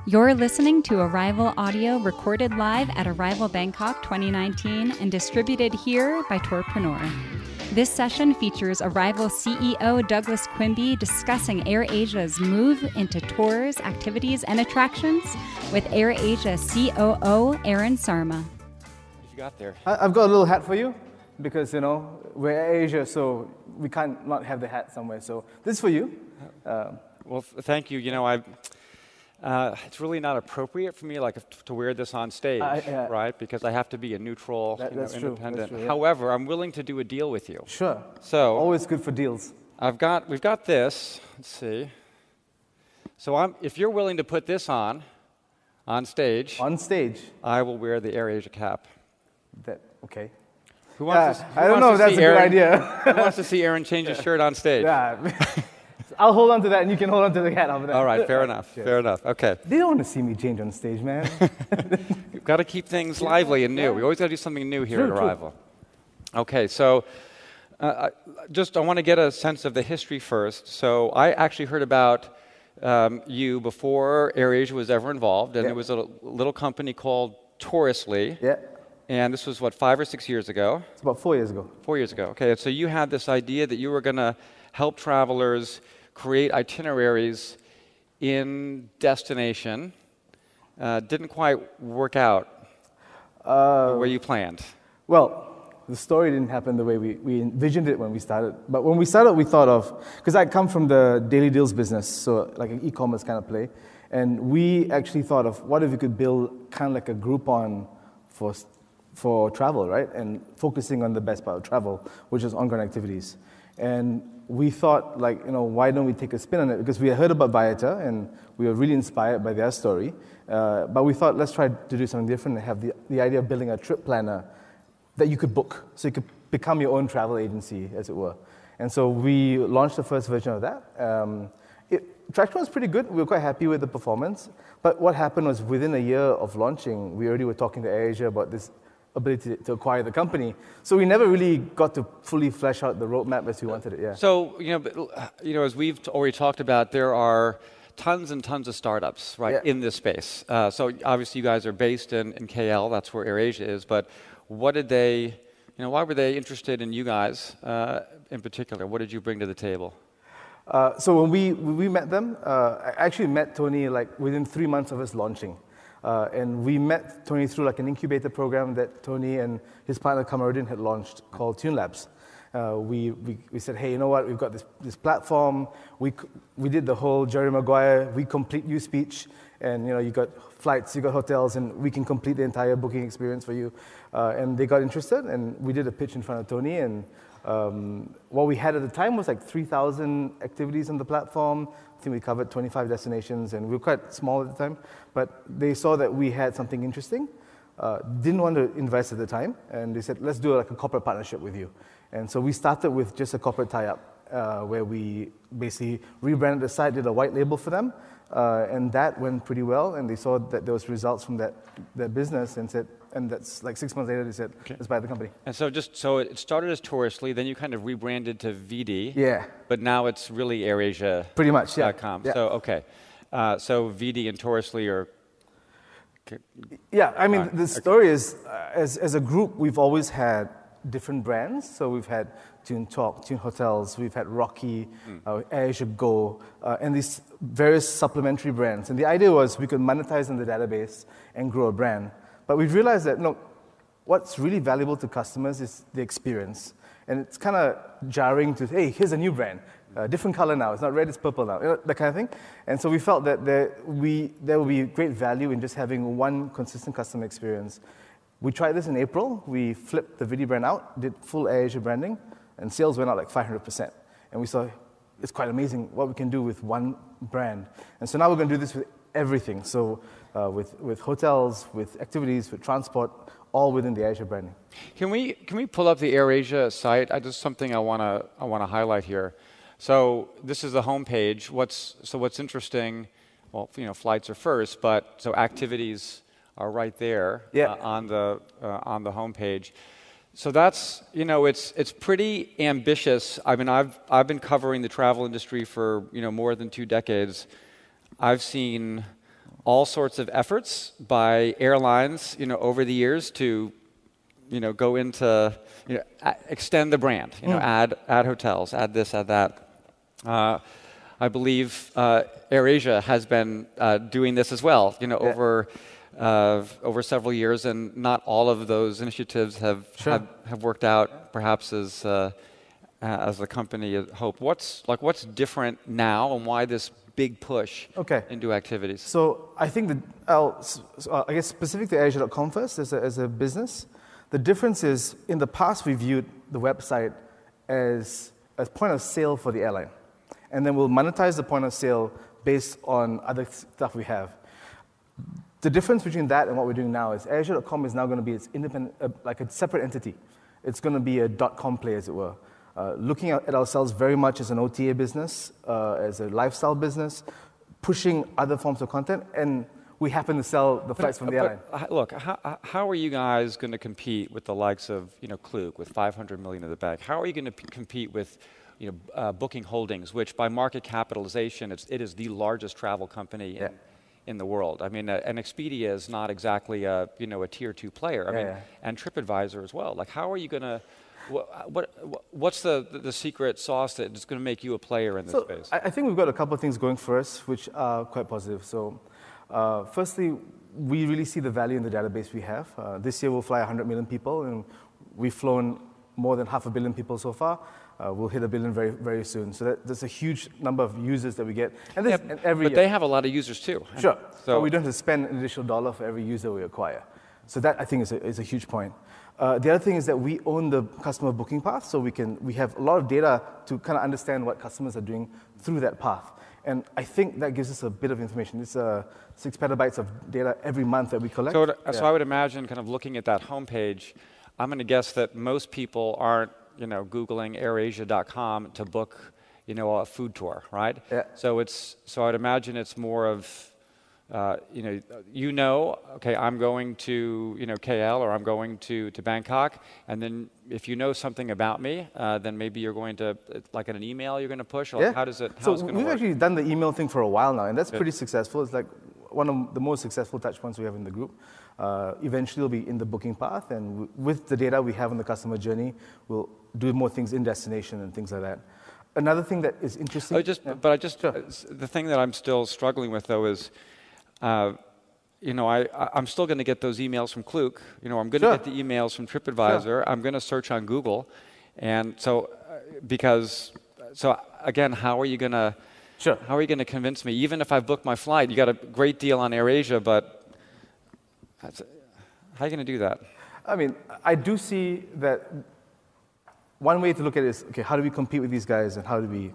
You're listening to Arival audio recorded live at Arival Bangkok 2019 and distributed here by Tourpreneur. This session features Arival CEO Douglas Quimby discussing AirAsia's move into tours, activities, and attractions with AirAsia COO Aaron Sarma. What you got there? I've got a little hat for you because, you know, we're AirAsia, so we can't not have the hat somewhere. So this is for you. Well, thank you. You know, it's really not appropriate for me, to wear this on stage, right? Because I have to be a neutral, independent. That's true, yeah. However, I'm willing to do a deal with you. Sure. So always good for deals. We've got this. Let's see. So if you're willing to put this on stage. On stage. I will wear the AirAsia cap. Okay. Who wants to, I don't know if that's a good idea. Who wants to see Aaron change his shirt on stage? Yeah. I'll hold on to that, and you can hold on to the hat over there. All right, fair enough. Cheers. Fair enough. Okay. They don't want to see me change on stage, man. You've got to keep things lively and new. Yeah. We always got to do something new here at Arival. Okay, so I want to get a sense of the history first. So I actually heard about you before AirAsia was ever involved, and it was a little company called Touristly. Yeah. And this was, 5 or 6 years ago? It's about 4 years ago. 4 years ago. Okay, so you had this idea that you were going to help travelers create itineraries in destination. Didn't quite work out the way you planned. Well, the story didn't happen the way we envisioned it when we started. But when we started, we thought of, because I come from the daily deals business, so like an e-commerce kind of play, and we actually thought of what if we could build kind of like a Groupon for travel, right? And focusing on the best part of travel, which is ongoing activities. And we thought, why don't we take a spin on it? Because we had heard about Vieta, and we were really inspired by their story. But we thought, let's try to do something different and have the idea of building a trip planner that you could book. So you could become your own travel agency, as it were. And so we launched the first version of that. Traction was pretty good. We were quite happy with the performance. But what happened was within a year of launching, we already were talking to AirAsia about this ability to acquire the company. So we never really got to fully flesh out the roadmap as we wanted it, yeah. So, as we've already talked about, there are tons and tons of startups, right, in this space. So obviously you guys are based in KL, that's where AirAsia is, but why were they interested in you guys in particular? What did you bring to the table? So when we met them, I actually met Tony within 3 months of us launching. And we met Tony through an incubator program that Tony and his partner Kamaruddin had launched called TuneLabs. We said, hey, you know what? We've got this platform. We did the whole Jerry Maguire, we complete you speech. And you got flights, you got hotels, and we can complete the entire booking experience for you. And they got interested, and we did a pitch in front of Tony. And what we had at the time was 3,000 activities on the platform. I think we covered 25 destinations, and we were quite small at the time. But they saw that we had something interesting, didn't want to invest at the time, and they said, let's do a corporate partnership with you. And so we started with just a corporate tie-up, where we basically rebranded the site, did a white label for them, and that went pretty well, and they saw that there was results from that business, and said, and that's 6 months later, they said, let's buy the company. And so it started as Touristly, then you kind of rebranded to VD. Yeah. But now it's really AirAsia. Pretty much, yeah. Yeah. So, okay. So VD and Touristly are... Yeah, I mean, the story is, as a group, we've always had different brands. So we've had Tune Talk, Tune Hotels, we've had Rocky, AirAsia Go, and these various supplementary brands. And the idea was we could monetize in the database and grow a brand. But we realized that, what's really valuable to customers is the experience. And it's kind of jarring to, hey, here's a new brand, different color now. It's not red, it's purple now, that kind of thing. And so we felt that there would be great value in just having one consistent customer experience. We tried this in April. We flipped the VD brand out, did full AirAsia branding, and sales went out 500%. And we saw it's quite amazing what we can do with one brand. And so now we're going to do this with everything. So with hotels, with activities, with transport, all within the AirAsia branding. Can we pull up the AirAsia site? Just something I want to highlight here. So this is the homepage. What's interesting? Well, flights are first, but so activities are right there on the homepage. So that's it's pretty ambitious. I mean, I've been covering the travel industry for more than 2 decades. I've seen all sorts of efforts by airlines, over the years to, go into, extend the brand, add hotels, add this, add that. I believe AirAsia has been doing this as well, over several years, and not all of those initiatives have worked out, perhaps as the company had hoped. What's different now, and why this big push into activities? So I think I guess specific to AirAsia.com first as a business, the difference is in the past we viewed the website as a point of sale for the airline, and then we'll monetize the point of sale based on other stuff we have. The difference between that and what we're doing now is AirAsia.com is now going to be its independent, like a separate entity. It's going to be a .com play, as it were. Looking at ourselves very much as an OTA business, as a lifestyle business, pushing other forms of content, and we happen to sell the flights from the airline. Look, how are you guys going to compete with the likes of Klook with 500 million in the bank? How are you going to compete with Booking Holdings, which by market capitalization it is the largest travel company in the world? I mean, and Expedia is not exactly a tier 2 player. And TripAdvisor as well. Like, how are you going to? What's the secret sauce that is going to make you a player in this space? I think we've got a couple of things going for us, which are quite positive. So, firstly, we really see the value in the database we have. This year we'll fly 100 million people, and we've flown more than 500 million people so far. We'll hit 1 billion very, very soon. So that's a huge number of users that we get. And every year. They have a lot of users too. Sure. So we don't have to spend an additional dollar for every user we acquire. So that, I think, is a huge point. The other thing is that we own the customer booking path, so we have a lot of data to kind of understand what customers are doing through that path. And I think that gives us a bit of information. It's 6 petabytes of data every month that we collect. So I would imagine, kind of looking at that homepage, I'm going to guess that most people aren't, Googling AirAsia.com to book, a food tour, right? Yeah. So I'd imagine it's more of, okay, I'm going to, KL, or I'm going to Bangkok, and then if you know something about me, then maybe you're going to, like in an email, you're going to push, or how does it work? We've actually done the email thing for a while now, and that's pretty successful. It's like one of the most successful touch points we have in the group. Eventually it'll be in the booking path, and with the data we have on the customer journey, we'll do more things in destination and things like that. Another thing that is interesting... The thing that I'm still struggling with, though, is, I'm still going to get those emails from Klook. I'm going to get the emails from TripAdvisor. I'm going to search on Google. And so, again, how are you going to... How are you going to convince me? Even if I've booked my flight, you got a great deal on AirAsia, but how are you going to do that? I mean, I do see that one way to look at it is, okay, how do we compete with these guys, and how do we,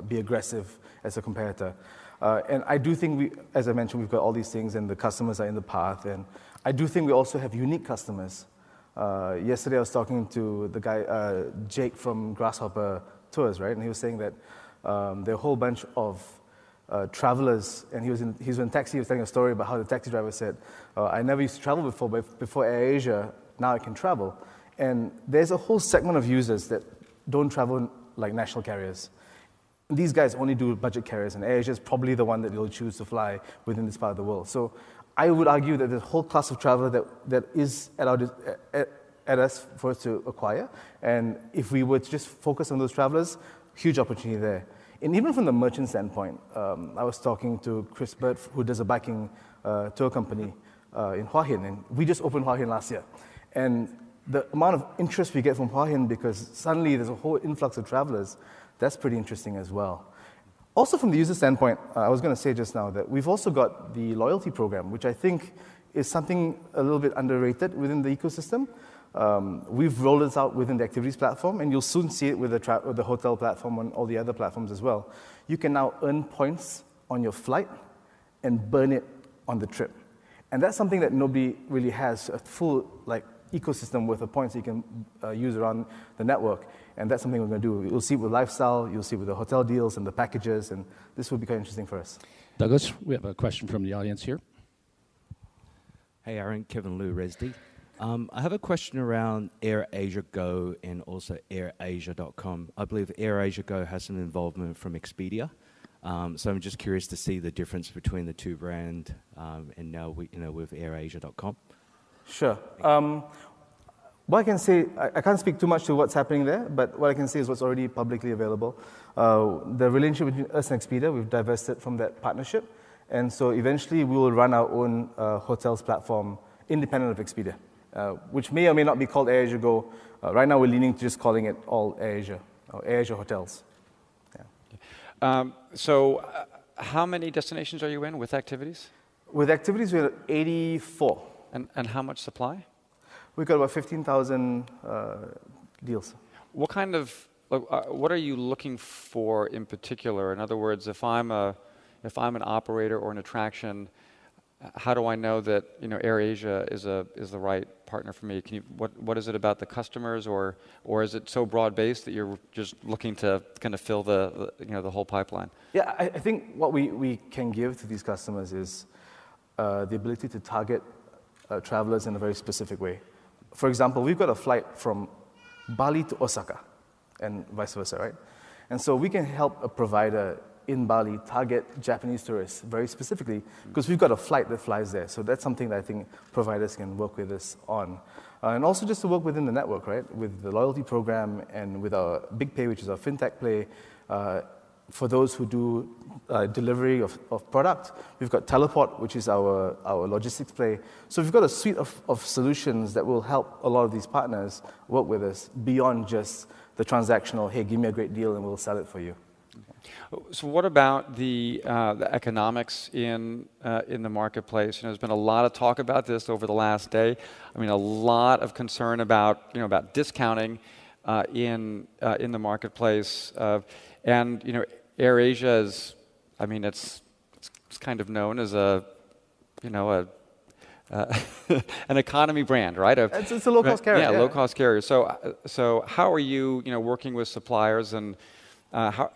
be aggressive as a competitor? And I do think as I mentioned, we've got all these things, and the customers are in the path, and I do think we also have unique customers. Yesterday I was talking to the guy, Jake from Grasshopper Tours, right? And he was saying that there are a whole bunch of travelers, and he was in a taxi. He was telling a story about how the taxi driver said, I never used to travel before, but before AirAsia, now I can travel. And there's a whole segment of users that don't travel like national carriers. These guys only do budget carriers, and AirAsia is probably the one that they'll choose to fly within this part of the world. So I would argue that there's a whole class of traveler that is at us for us to acquire. And if we were to just focus on those travelers, huge opportunity there. And even from the merchant standpoint, I was talking to Chris Bird, who does a biking tour company in Hua Hin, and we just opened Hua Hin last year. And the amount of interest we get from Hua Hin, because suddenly there's a whole influx of travelers, that's pretty interesting as well. Also from the user standpoint, I was going to say just now that we've also got the loyalty program, which I think is something a little bit underrated within the ecosystem. We've rolled this out within the activities platform, and you'll soon see it with the hotel platform and all the other platforms as well. You can now earn points on your flight and burn it on the trip. And that's something that nobody really has, a full ecosystem with the points that you can use around the network. And that's something we're going to do. You'll see it with lifestyle, you'll see it with the hotel deals and the packages, and this will be quite interesting for us. Douglas, we have a question from the audience here. Hey, Aaron, Kevin Liu, Resdy. I have a question around AirAsia Go and also AirAsia.com. I believe AirAsia Go has some involvement from Expedia. So I'm just curious to see the difference between the two brands and now with AirAsia.com. Sure. What I can say, I can't speak too much to what's happening there, but what I can say is what's already publicly available. The relationship between us and Expedia, we've divested from that partnership, and so eventually we will run our own hotels platform independent of Expedia, which may or may not be called AirAsia Go. Right now we're leaning to just calling it all AirAsia, or AirAsia Hotels. Yeah. So how many destinations are you in with activities? With activities, we're at 84. And how much supply? We've got about 15,000 deals. What kind of, what are you looking for in particular? In other words, if I'm an operator or an attraction, how do I know that AirAsia is the right partner for me? What is it about the customers, or is it so broad based that you're just looking to kind of fill the whole pipeline? Yeah, I think what we can give to these customers is the ability to target travelers in a very specific way. For example, we've got a flight from Bali to Osaka, and vice versa, right? And so we can help a provider in Bali target Japanese tourists very specifically because we've got a flight that flies there. So that's something that I think providers can work with us on. And also just to work within the network, right? With the loyalty program and with our Big Pay, which is our fintech play, for those who do delivery of product. We've got Teleport, which is our logistics play. So we've got a suite of solutions that will help a lot of these partners work with us beyond just the transactional, hey, give me a great deal and we'll sell it for you. So what about the economics in the marketplace? There's been a lot of talk about this over the last day. I mean, a lot of concern about discounting in the marketplace. And AirAsia is, I mean, it's kind of known as an economy brand, right? It's a low-cost carrier. Yeah, low-cost carrier. So how are you, working with suppliers, and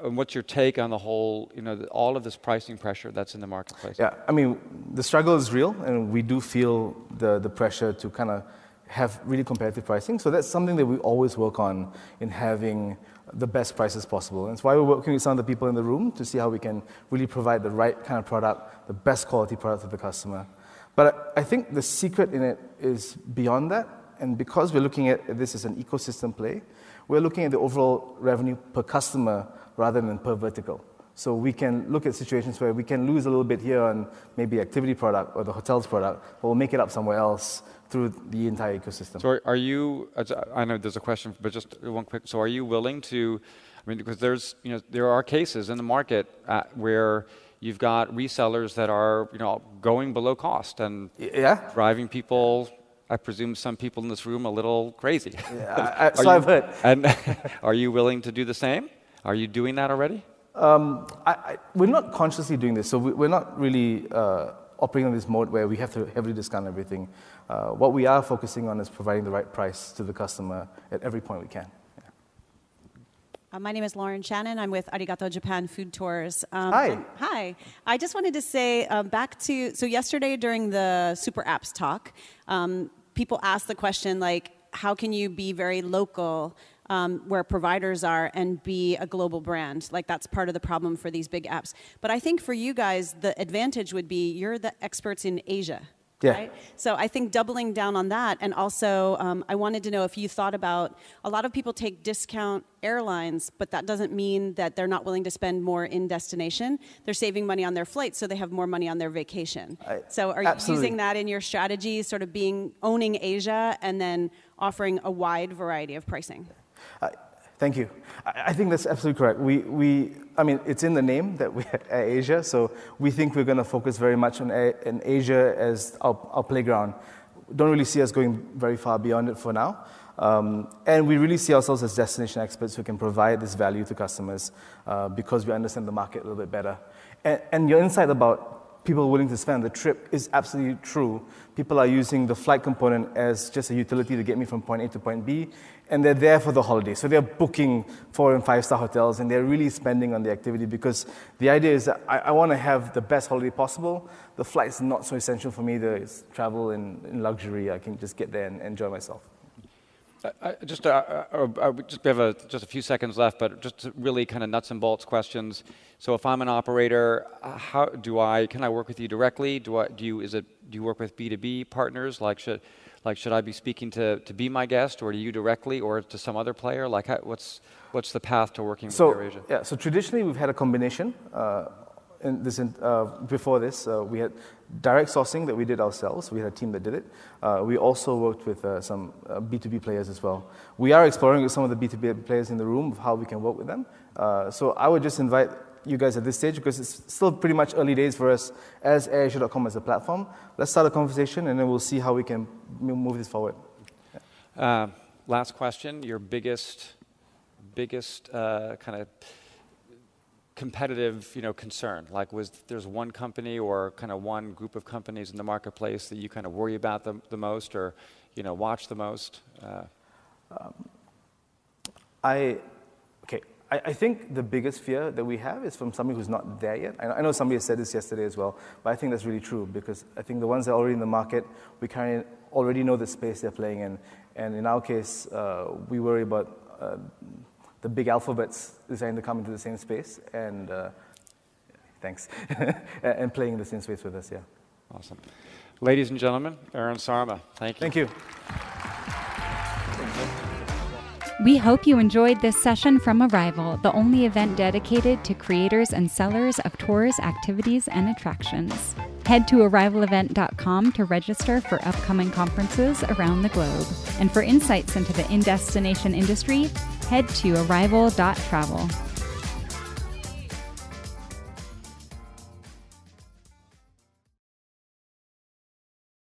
what's your take on the whole, all of this pricing pressure that's in the marketplace? Yeah, I mean, the struggle is real, and we do feel the pressure to kind of have really competitive pricing. So that's something that we always work on in having the best prices possible. And that's why we're working with some of the people in the room to see how we can really provide the right kind of product, the best quality product to the customer. But I think the secret in it is beyond that. And because we're looking at this as an ecosystem play, we're looking at the overall revenue per customer rather than per vertical. So we can look at situations where we can lose a little bit here on maybe activity product or the hotels product, but we'll make it up somewhere else through the entire ecosystem. So are you, I know there's a question, but just one quick, so are you willing to, I mean, because there are cases in the market where you've got resellers that are, going below cost and driving people, I presume some people in this room, a little crazy. Yeah, I've heard. And are you willing to do the same? Are you doing that already? We're not consciously doing this, so we're not really operating on this mode where we have to heavily discount everything. What we are focusing on is providing the right price to the customer at every point we can. My name is Lauren Shannon. I'm with Arigato Japan Food Tours. Hi. Hi. I just wanted to say so yesterday during the Super Apps talk, people asked the question, like, how can you be very local where providers are and be a global brand? Like, that's part of the problem for these big apps. But I think for you guys, the advantage would be you're the experts in Asia. Yeah. Right? So I think doubling down on that, and also I wanted to know if you thought about, a lot of people take discount airlines, but that doesn't mean that they're not willing to spend more in destination. They're saving money on their flights, so they have more money on their vacation. So are you using that in your strategy, sort of owning Asia and then offering a wide variety of pricing? Thank you. I think that's absolutely correct. I mean, it's in the name that we are AirAsia, so we think we're going to focus very much on Asia as our playground. Don't really see us going very far beyond it for now. And we really see ourselves as destination experts who can provide this value to customers because we understand the market a little bit better. And your insight about people willing to spend on the trip is absolutely true. People are using the flight component as just a utility to get me from point A to point B, and they're there for the holiday. So they're booking 4- and 5-star hotels, and they're really spending on the activity because the idea is that I want to have the best holiday possible. The flight's not so essential for me to travel in luxury. I can just get there and enjoy myself. Just we have just a few seconds left, but just really kind of nuts and bolts questions. So if I'm an operator, can I work with you directly? Do you work with B2B partners? Should I be speaking to be my guest, or to you directly, or to some other player? What's the path to working with AirAsia? Yeah, so traditionally we've had a combination. Before this, we had direct sourcing that we did ourselves. We had a team that did it. We also worked with some B2B players as well. We are exploring with some of the B2B players in the room of how we can work with them. So I would just invite you guys at this stage, because it's still pretty much early days for us as AirAsia.com as a platform. Let's start a conversation, and then we'll see how we can move this forward. Yeah. Last question, your biggest kind of competitive, concern? There's one company or kind of one group of companies in the marketplace that you kind of worry about the most, or watch the most? I think the biggest fear that we have is from somebody who's not there yet. I know somebody said this yesterday as well, but I think that's really true, because I think the ones that are already in the market, we kind of already know the space they're playing in. And in our case, we worry about the big alphabets deciding to come into the same space and thanks, and playing in the same space with us, yeah. Awesome. Ladies and gentlemen, Aaron Sarma, thank you. Thank you. We hope you enjoyed this session from Arival, the only event dedicated to creators and sellers of tours, activities, and attractions. Head to arivalevent.com to register for upcoming conferences around the globe. And for insights into the in-destination industry, head to arival.travel.